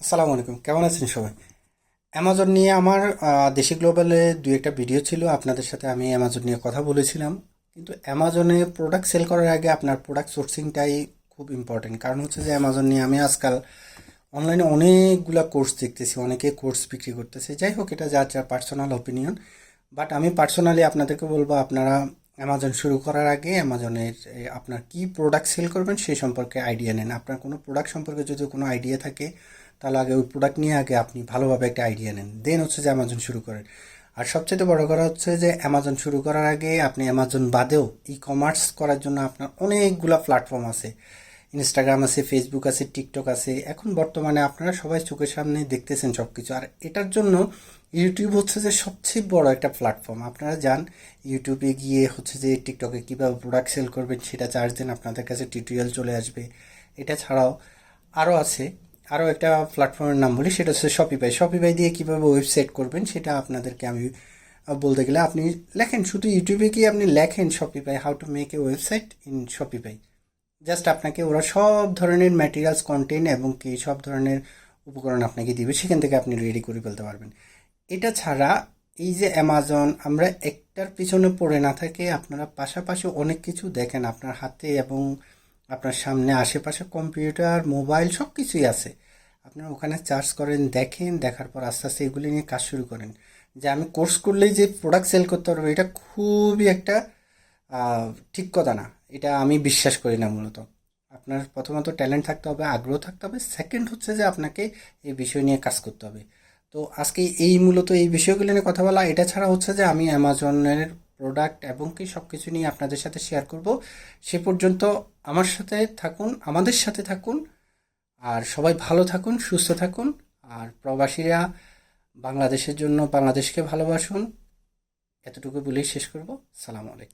আসসালামু আলাইকুম, কেমন আছেন সবাই? অ্যামাজন নিয়ে আমার দেশি গ্লোবালে দুই একটা ভিডিও ছিল, আপনাদের সাথে আমি অ্যামাজন নিয়ে কথা বলেছিলাম। কিন্তু অ্যামাজনে প্রোডাক্ট সেল করার আগে আপনার প্রোডাক্ট সোর্সিংটাই খুব ইম্পর্টেন্ট। কারণ হচ্ছে যে অ্যামাজন নিয়ে আমি আজকাল অনলাইনে অনেকগুলা কোর্স দেখতেছি, অনেকে কোর্স বিক্রি করতেছে। যাই হোক, এটা যার যার পার্সোনাল ওপিনিয়ন। বাট আমি পার্সোনালি আপনাদেরকে বলবো, আপনারা অ্যামাজন শুরু করার আগে অ্যামাজনের আপনার কি প্রোডাক্ট সেল করবেন সেই সম্পর্কে আইডিয়া নেন। আপনার কোনো প্রোডাক্ট সম্পর্কে যদি কোনো আইডিয়া থাকে, তাহলে আগে ওই প্রোডাক্ট নিয়ে আগে আপনি ভালোভাবে একটা আইডিয়া নেন, দেন হচ্ছে যে অ্যামাজন শুরু করেন। আর সবচেয়ে বড় কথা হচ্ছে যে অ্যামাজন শুরু করার আগে আপনি অ্যামাজন বাদেও ই কমার্স করার জন্য আপনার অনেকগুলা প্ল্যাটফর্ম আছে। ইনস্টাগ্রাম আছে, ফেসবুক আছে, টিকটক আছে। এখন বর্তমানে আপনারা সবাই চোখের সামনে দেখতেছেন সব কিছু। আর এটার জন্য ইউটিউব হচ্ছে যে সবচেয়ে বড় একটা প্ল্যাটফর্ম। আপনারা যান ইউটিউবে গিয়ে হচ্ছে যে টিকটকে কীভাবে প্রোডাক্ট সেল করবেন সেটা চার্জ দেন, আপনাদের কাছে টিউটোরিয়াল চলে আসবে। এটা ছাড়াও আরও আছে, আরও একটা প্ল্যাটফর্মের নাম বলি, সেটা হচ্ছে শপিফাই। শপিফাই দিয়ে কীভাবে ওয়েবসাইট করবেন সেটা আপনাদেরকে আমি বলতে গেলে, আপনি লেখেন শুধু ইউটিউবে গিয়ে আপনি লেখেন Shopify, how to make a website in Shopify. Just আপনাকে ওরা সব ধরনের ম্যাটেরিয়ালস, কন্টেন্ট এবং কি সব ধরনের উপকরণ আপনাকে দিবে, সেখান থেকে আপনি রেডি করে ফেলতে পারবেন। এটা ছাড়া এই যে অ্যামাজন, আমরা একটার পিছনে পড়ে না থাকে, আপনারা পাশাপাশি অনেক কিছু দেখেন আপনার হাতে এবং আপনার সামনে আশেপাশে কম্পিউটার, মোবাইল সব কিছুই আছে। আপনারা ওখানে চার্জ করেন, দেখেন, দেখার পর আস্তে আস্তে এগুলি নিয়ে কাজ শুরু করেন। যে আমি কোর্স করলেই যে প্রোডাক্ট সেল করতে পারবো, এটা খুবই একটা ঠিক কথা না। এটা আমি বিশ্বাস করি না মূলত। আপনার প্রথমত ট্যালেন্ট থাকতে হবে, আগ্রহ থাকতে হবে। সেকেন্ড হচ্ছে যে আপনাকে এই বিষয় নিয়ে কাজ করতে হবে। তো আজকে এই মূলত এই বিষয়গুলো নিয়ে কথা বলা। এটা ছাড়া হচ্ছে যে আমি অ্যামাজনের প্রোডাক্ট এবং কি সব কিছু নিয়ে আপনাদের সাথে শেয়ার করব। সে পর্যন্ত আমার সাথে থাকুন, আমাদের সাথে থাকুন। আর সবাই ভালো থাকুন, সুস্থ থাকুন। আর প্রবাসীরা বাংলাদেশের জন্য বাংলাদেশকে ভালোবাসুন। এতটুকু বলেই শেষ করব। সালাম আলাইকুম।